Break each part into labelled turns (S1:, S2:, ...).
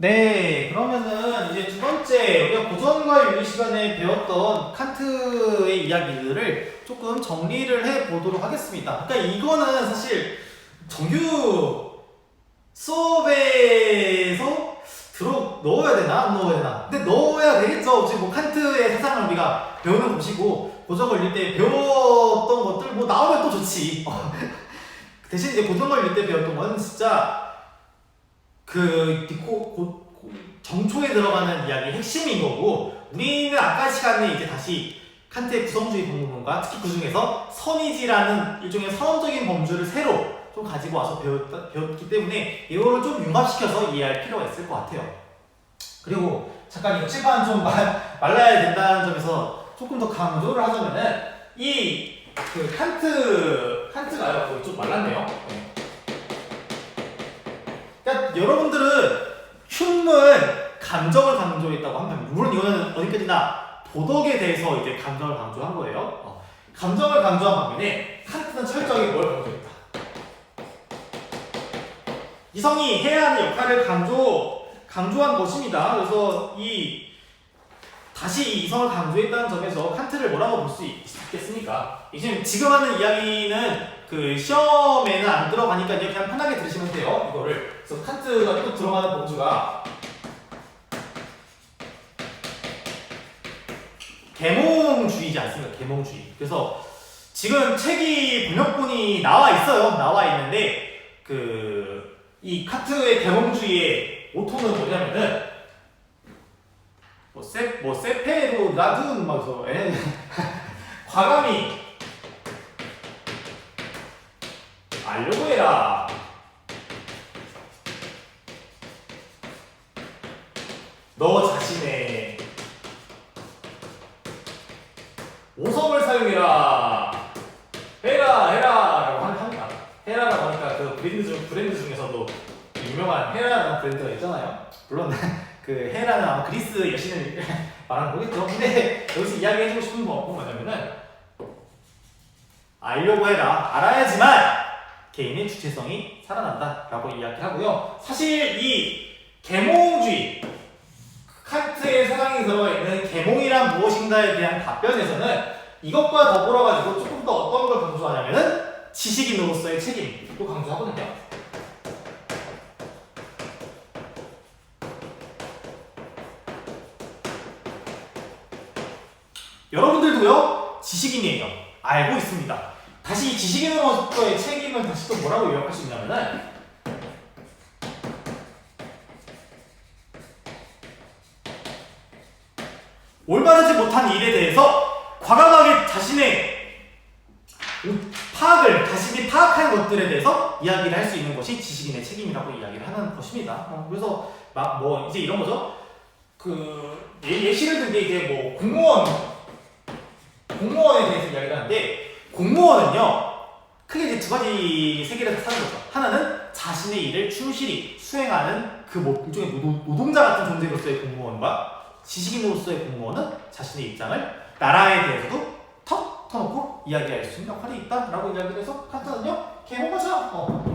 S1: 네, 그러면은 이제 두 번째 우리가 고전과 윤리 시간에 배웠던 칸트의 이야기들을 조금 정리를 해 보도록 하겠습니다. 그러니까 이거는 사실 정규 수업에서 넣어야 되나 안 넣어야 되나? 근데 넣어야 되겠죠. 지금 뭐 칸트의 사상을 우리가 배우는 곳이고 고전 걸릴 때 배웠던 것들 뭐 나오면 또 좋지. 대신 이제 고전 걸릴 때 배웠던 건 진짜 그 정초에 들어가는 이야기 핵심인 거고, 우리는 아까 시간에 이제 다시 칸트의 구성주의 본문과 특히 그 중에서 선의지라는 일종의 선언적인 범주를 새로 좀 가지고 와서 배웠기 때문에 이거를 좀 융합시켜서 이해할 필요가 있을 것 같아요. 그리고 잠깐 이거 칠판 좀 말라야 된다는 점에서 조금 더 강조를 하자면은 이 그 칸트가요 거의 좀 말랐네요. 네. 그러니까 여러분들은 흉은 감정을 강조했다고 한다면, 물론 이거는 어디까지나 도덕에 대해서 이제 감정을 강조한 거예요. 감정을 강조한 반면에 칸트는 철저하게 뭘 강조했다? 이성이 해야 하는 역할을 강조한 것입니다. 그래서 다시 이 이성을 강조했다는 점에서 칸트를 뭐라고 볼 수 있겠습니까? 지금 하는 이야기는 그 시험에는 안 들어가니까 이제 그냥 편하게 들으시면 돼요. 이거를. 그래서 칸트가 또 들어가는 범주가 계몽주의지 않습니까? 계몽주의. 그래서 지금 책이 번역본이 나와 있는데 이 칸트의 계몽주의의 모토는 뭐냐면은 세페로 나둔 막서 과감히 알려고 해라. 너 자신의 오성을 사용해라. 해라 라고 합니다. 헤라라고 하니까 그 브랜드 중에서도 유명한 헤라라는 브랜드가 있잖아요. 물론 그 헤라는 아마 그리스 여신을 말하는 거겠죠. 근데 여기서 이야기해주고 싶은 건 뭐냐면은 알려고 해라. 알아야지만 개인의 주체성이 살아난다 라고 이야기를 하고요. 사실 이 계몽주의, 칸트의 사상이 들어가 있는 계몽이란 무엇인가에 대한 답변에서는 이것과 더불어가지고 조금 더 어떤 걸 강조하냐면은 지식인으로서의 책임도 강조하거든요. 여러분들도요 지식인이에요. 알고 있습니다. 다시 이 지식인으로서의 책임은 다시 또 뭐라고 요약할 수 있냐면은 올바르지 못한 일에 대해서 과감하게 자신이 파악한 것들에 대해서 이야기를 할 수 있는 것이 지식인의 책임이라고 이야기를 하는 것입니다. 그래서 이제 이런 거죠. 예시를 든 게 이제 뭐 공무원에 대해서 이야기를 하는데, 공무원은요 크게 이제 세 개를 사는 거죠. 하나는 자신의 일을 충실히 수행하는 일종의 노동자 같은 존재로서의 공무원과, 지식인으로서의 공무원은 자신의 입장을 나라에 대해서도 턱 터놓고 이야기할 수 있는 역할이 있다라고 이야기를 해서 칸트는요 계몽하자.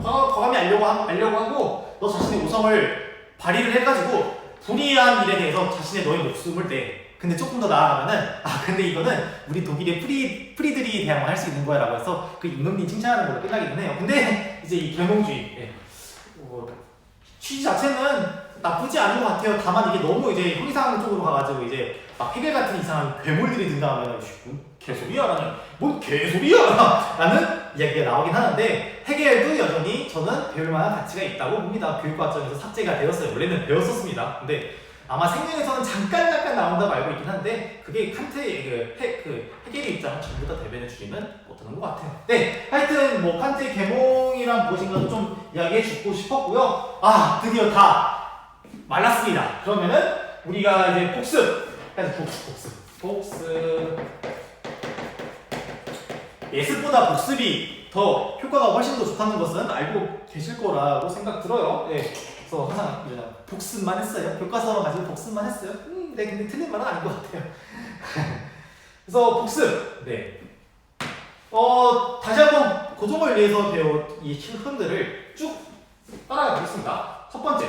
S1: 과감히 알려고 하고 너 자신의 오성을 발휘를 해가지고 불의한 일에 대해서 너의 목숨을 내. 근데 조금 더 나아가면은 근데 이거는 우리 독일의 프리들이 대항만 할 수 있는 거야 라고 해서 그 임금님 칭찬하는 걸로 끝나기는 해요. 근데 이제 이 계몽주의 취지 자체는 나쁘지 않은 것 같아요. 다만 이게 너무 이제 형이상 쪽으로 가가지고 이제 막 헤겔 같은 이상한 괴물들이 등장하면 뭔 개소리야 라는 이야기가 나오긴 하는데, 헤겔도 여전히 저는 배울 만한 가치가 있다고 봅니다. 교육과정에서 삭제가 되었어요. 원래는 배웠었습니다. 근데 아마 생명에서는 잠깐 나온다고 알고 있긴 한데, 그게 칸트의 헤겔의 입장을 전부 다 대변해주지는 못하는 것 같아요. 네, 하여튼 뭐 칸트의 계몽이란 무엇인가도 좀 이야기해주고 싶었고요. 드디어 다 말랐습니다. 그러면은 우리가 이제 복습. 예습보다 복습이 더 효과가 훨씬 더 좋다는 것은 알고 계실 거라고 생각 들어요. 네. 그래서 항상 복습만 했어요. 교과서만 가지고 복습만 했어요. 네, 근데 틀린 말은 아닌 것 같아요. 그래서 복습. 네. 다시 한번 고정을 위해서 배운 이 흐름들을 쭉 따라가 보겠습니다. 첫 번째.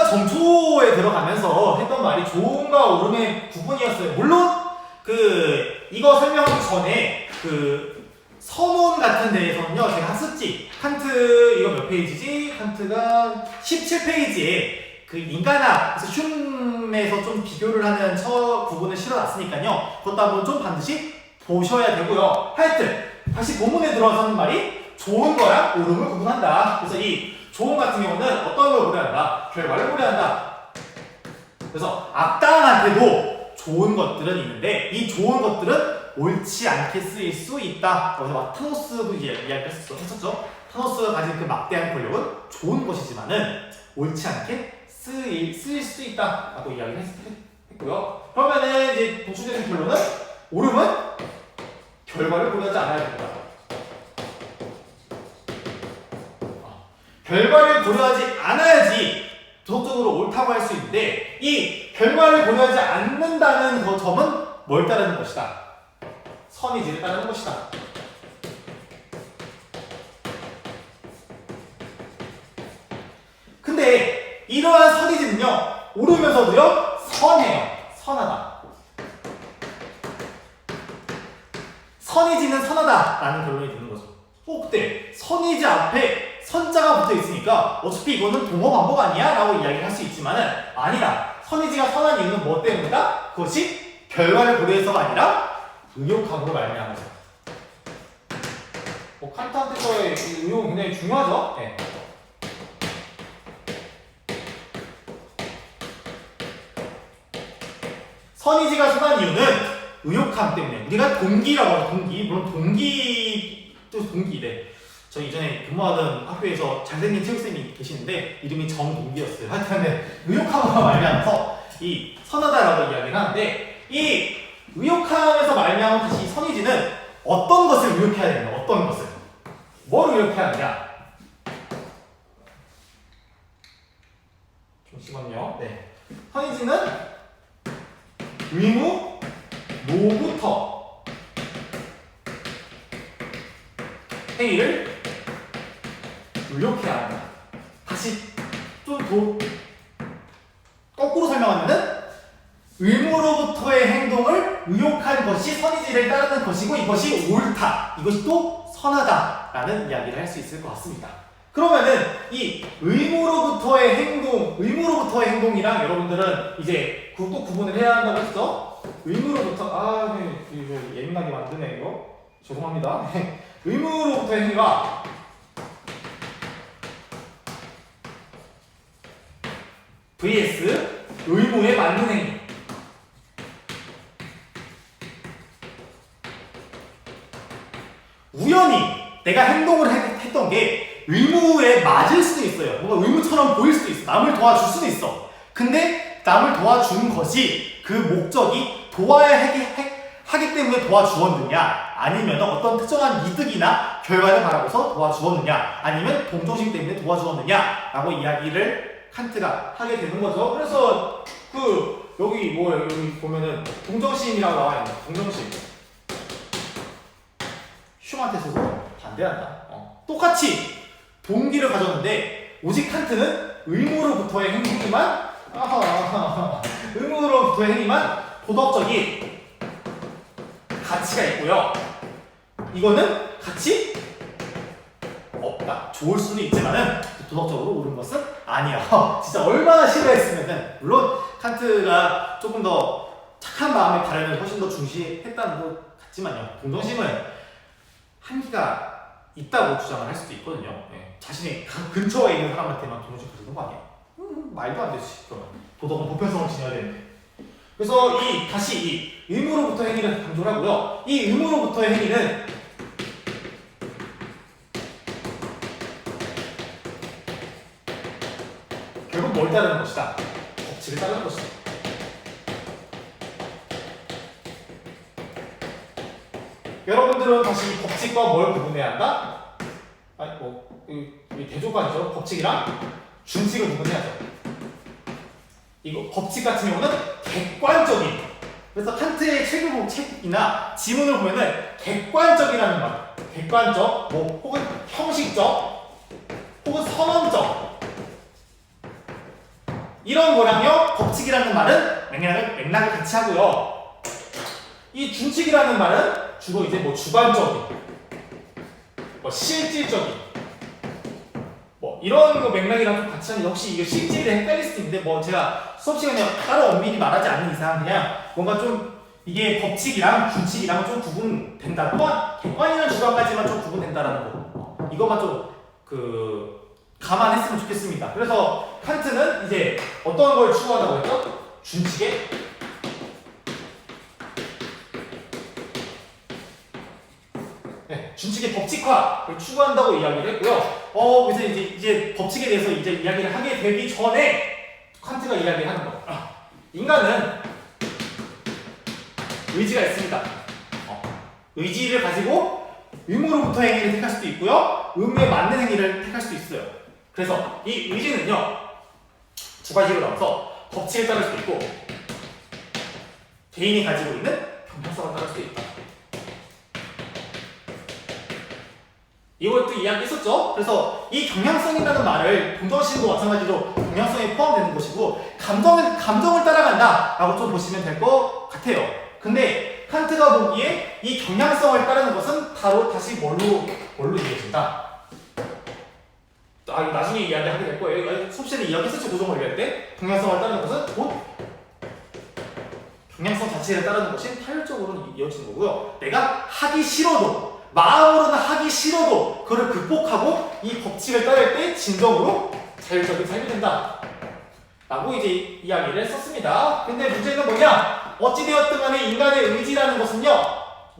S1: 칸트가 정초에 들어가면서 했던 말이 조음과 오름의 구분이었어요. 물론 이거 설명하기 전에 서문 같은 데에서는요, 제가 했었지. 칸트 이거 몇 페이지지? 칸트가 17페이지에 인간학, 그래서 흉에서 좀 비교를 하는 부분을 실어놨으니까요. 그것도 한번 좀 반드시 보셔야 되고요. 하여튼 다시 본문에 들어와서는 말이 좋은 거랑 오름을 구분한다. 그래서 이 좋은 같은 경우는 어떤 걸 고려한다? 결과를 고려한다. 그래서 악당한테도 좋은 것들은 있는데 이 좋은 것들은 옳지 않게 쓰일 수 있다. 그래서 타노스도 이야기했었죠. 타노스가 가진 그 막대한 권력은 좋은 것이지만은 옳지 않게 쓰일 수 있다라고 이야기를 했고요. 그러면은 이제 도출되는 결론은 오름은 결과를 고려하지 않아야 된다. 결과를 고려하지 않아야지 도덕적으로 옳다고 할 수 있는데 이 결과를 고려하지 않는다는 그 점은 뭘 따르는 것이다? 선의지를 따르는 것이다. 근데 이러한 선의지는요, 오르면서도요 선해요. 선하다. 선의지는 선하다라는 결론이 드는 거죠. 그때 선의지 앞에 선자가 붙어 있으니까 어차피 이거는 동어 반복 아니야? 라고 이야기를 할 수 있지만은 아니다. 선의지가 선한 이유는 뭐 때문이다? 그것이 결과를 고려해서가 아니라 의욕함으로 말미암아서. 칸트한테서의 의욕은 굉장히 중요하죠. 네. 선의지가 선한 이유는 의욕함 때문에. 우리가 동기라고 하죠. 물론 동기래. 저 이전에 근무하던 학교에서 잘생긴 체육쌤이 계시는데 이름이 정동기였어요. 하여튼 의욕함으로 말미암아서 이 선하다라고 이야기를 하는데 이 의욕함에서 말미암은 다시 선의지는 어떤 것을 의욕해야 되느냐? 어떤 것을? 뭘 의욕해야 하느냐? 잠시만요. 네. 선의지는 의무, 노부터 행위를 의욕해야 한다. 다시 좀 거꾸로 설명하면은 의무로부터의 행동을 의욕한 것이 선의지를 따르는 것이고 이것이 옳다. 이것이 또 선하다라는 이야기를 할 수 있을 것 같습니다. 그러면은 이 의무로부터의 행동이랑 여러분들은 이제 또 구분을 해야 한다고 했죠? 의무로부터 이거 예민하게 만드네 이거. 죄송합니다. 의무로부터의 행위가 vs 의무에 맞는 행위. 우연히 내가 행동을 했던 게 의무에 맞을 수도 있어요. 뭔가 의무처럼 보일 수도 있어. 남을 도와줄 수도 있어. 근데 남을 도와준 것이 그 목적이 도와야 하기 때문에 도와주었느냐, 아니면 어떤 특정한 이득이나 결과를 바라고서 도와주었느냐, 아니면 동정심 때문에 도와주었느냐 라고 이야기를 칸트가 하게 되는 거죠. 그래서 여기 보면은 동정심이라고 나와 있는 동정심. 흉한테서도 반대한다. 똑같이 동기를 가졌는데 오직 칸트는 의무로부터의 행위만 의무로부터의 행위만 도덕적인 가치가 있고요. 이거는 가치 없다. 좋을 수는 있지만은 도덕적으로 옳은 것은 아니야. 진짜 얼마나 싫어했으면은, 물론 칸트가 조금 더 착한 마음의 발현을 훨씬 더 중시했다는 것 같지만요. 동정심은 한계가 있다고 주장을 할 수도 있거든요. 네. 자신의 근처에 있는 사람한테만 동정심 가지는 거 아니야? 말도 안 되지. 그러면 도덕은 보편성을 지녀야 되는데. 그래서 다시 이 의무로부터 행위를 강조를 하고요. 이 의무로부터의 행위는 결국 뭘 따르는 것이다? 법칙을 따르는 것이다. 여러분들은 다시 법칙과 뭘 구분해야 한다? 이 대조관이죠. 법칙이랑 준칙을 구분해야죠. 이거 법칙 같은 경우는 객관적인. 그래서 칸트의 책이나 지문을 보면은 객관적이라는 말. 객관적, 혹은 형식적, 혹은 선언적. 이런 거랑요 법칙이라는 말은 맥락을 같이 하고요. 이 준칙이라는 말은 주로 이제 뭐 주관적인, 뭐 실질적인, 뭐 이런 거 맥락이랑 좀 같이 하는데 혹시 이게 실질에 헷갈릴 수도 있는데 뭐 제가 수업 시간에 따로 엄밀히 말하지 않는 이상 그냥 뭔가 좀 이게 법칙이랑 준칙이랑 좀 구분된다. 또한 객관이나 주관까지만 좀 구분된다라는 거. 이것만 좀 감안했으면 좋겠습니다. 그래서 칸트는 이제 어떤 걸 추구한다고 했죠? 준칙의 준칙의 법칙화를 추구한다고 이야기를 했고요. 그래서 이제 법칙에 대해서 이제 이야기를 하게 되기 전에 칸트가 이야기를 하는 거. 인간은 의지가 있습니다. 의지를 가지고 의무로부터 행위를 택할 수도 있고요. 의무에 맞는 행위를 택할 수도 있어요. 그래서 이 의지는요, 두 가지로 나눠서 법칙을 따를 수도 있고 개인이 가지고 있는 경향성을 따를 수도 있다. 이것도 이야기했었죠. 그래서 이 경향성이라는 말을 동정심도 마찬가지로 경향성에 포함되는 것이고 감정을 따라간다라고 좀 보시면 될 것 같아요. 근데 칸트가 보기에 이 경향성을 따르는 것은 바로 다시 뭘로 이루어진다. 나중에 이야기하게 될 거예요. 수업 시간에 이야기했었죠. 고정을 얘기할 때 경향성을 따르는 것은 곧 경향성 자체를 따르는 것이 타율적으로 이어지는 거고요. 내가 하기 싫어도 마음으로는 하기 싫어도 그걸 극복하고 이 법칙을 따를 때 진정으로 자율적인 삶이 된다 라고 이제 이야기를 했었습니다. 근데 문제는 뭐냐? 어찌되었든 간에 인간의 의지라는 것은요,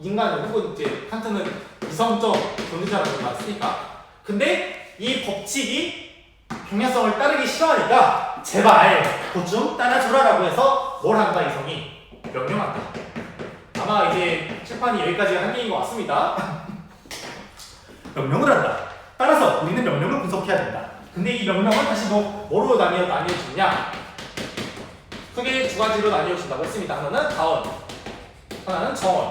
S1: 인간 혹은 이제 칸트는 이성적 존재자라는 걸 봤으니까, 근데 이 법칙이 경향성을 따르기 싫어하니까 제발 그것 좀 따라줘라 라고 해서 뭘 한다? 이성이 명령한다. 아마 이제 칠판이 여기까지가 한계인 것 같습니다. 명령을 한다. 따라서 우리는 명령을 분석해야 된다. 근데 이 명령은 다시 뭐로 나뉘어지냐? 크게 두 가지로 나뉘어진다고 했습니다. 하나는 가언, 하나는 정언.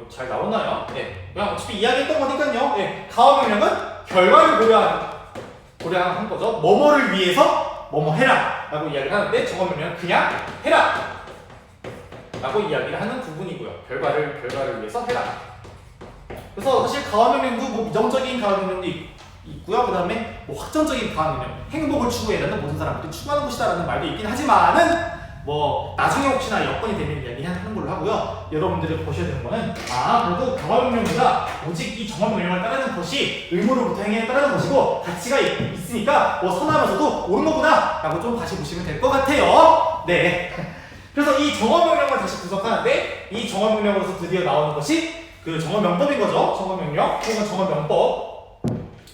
S1: 잘 나왔나요? 네. 그냥 어차피 이야기했던 거니까요. 네. 가언 명령은 결과를 고려한 거죠. 뭐뭐를 위해서 뭐뭐 해라 라고 이야기를 하는데 정언 명령은 그냥 해라 라고 이야기를 하는 부분이고요. 결과를 위해서 해라. 그래서 사실 가언명령도 뭐 미정적인 가언명령도 있고요. 그 다음에 뭐 확정적인 가언명령, 행복을 추구해라는 모든 사람들이 추구하는 것이다라는 말도 있긴 하지만은 뭐 나중에 혹시나 여건이 되면 이야기하는 걸로 하고요. 여러분들이 보셔야 되는 거는 그래도 가언명령보다 오직 이 정언명령을 따르는 것이 의무로부터 행위에 따르는 것이고 가치가 있으니까 뭐 선하면서도 옳은 거구나 라고 좀 다시 보시면 될 것 같아요. 네. 그래서 이 정언명령을 다시 분석하는데 이 정언명령으로서 드디어 나오는 것이 그 정언명법인 거죠. 정언명령 혹은 정언명법.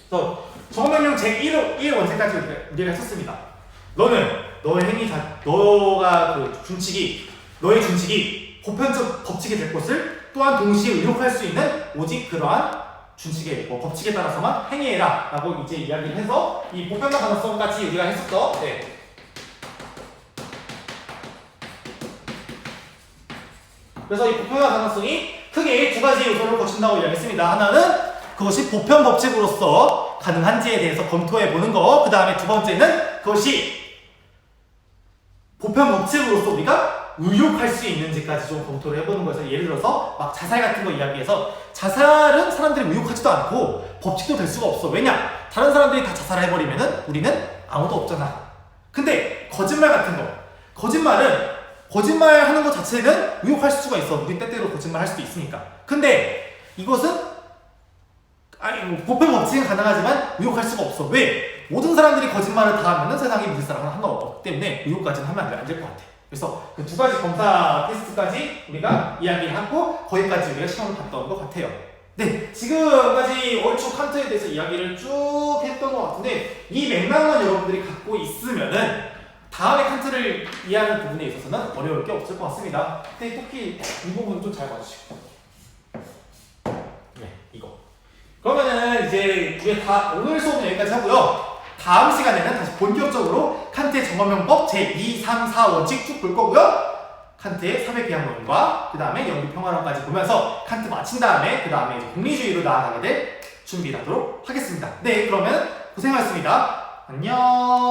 S1: 그래서 정언명령 제1 원칙까지 우리가 했었습니다. 너의 행위 너가 너의 준칙이 보편적 법칙이 될 것을 또한 동시에 의혹할 수 있는 오직 그러한 준칙의 법칙에 따라서만 행위해라 라고 이제 이야기를 해서 이 보편적 가능성까지 우리가 했었죠. 네. 그래서 이 보편화 가능성이 크게 두 가지 요소를 거친다고 이야기했습니다. 하나는 그것이 보편 법칙으로서 가능한지에 대해서 검토해 보는 거. 그 다음에 두 번째는 그것이 보편 법칙으로서 우리가 의혹할 수 있는지까지 좀 검토를 해보는 거에서 예를 들어서 막 자살 같은 거 이야기해서 자살은 사람들이 의혹하지도 않고 법칙도 될 수가 없어. 왜냐? 다른 사람들이 다 자살을 해버리면은 우리는 아무도 없잖아. 근데 거짓말 같은 거, 거짓말하는 것 자체는 의혹할 수가 있어. 우리 때때로 거짓말할 수도 있으니까. 근데 이것은 보편 법칙은 가능하지만 의혹할 수가 없어. 왜? 모든 사람들이 거짓말을 다 하면은 세상에 믿을 사람은 한 명 없기 때문에 의혹까지는 하면 안 될 것 같아. 그래서 그 두 가지 검사 테스트까지 우리가 이야기를 하고 거기까지 우리가 시험을 봤던 것 같아요. 네, 지금까지 얼추 칸트에 대해서 이야기를 쭉 했던 것 같은데 이 맥락만 여러분들이 갖고 있으면은 다음에 칸트를 이해하는 부분에 있어서는 어려울 게 없을 것 같습니다. 근데 특히 이 부분은 좀 잘 봐주시고. 네, 이거. 그러면은 이제 오늘 수업은 여기까지 하고요. 다음 시간에는 다시 본격적으로 칸트의 정언명법 제2, 3, 4 원칙 쭉 볼 거고요. 칸트의 사회계약론과 그 다음에 연구평화론까지 보면서 칸트 마친 다음에 그 다음에 공리주의로 나아가게 될 준비를 하도록 하겠습니다. 네, 그러면 고생하셨습니다. 안녕.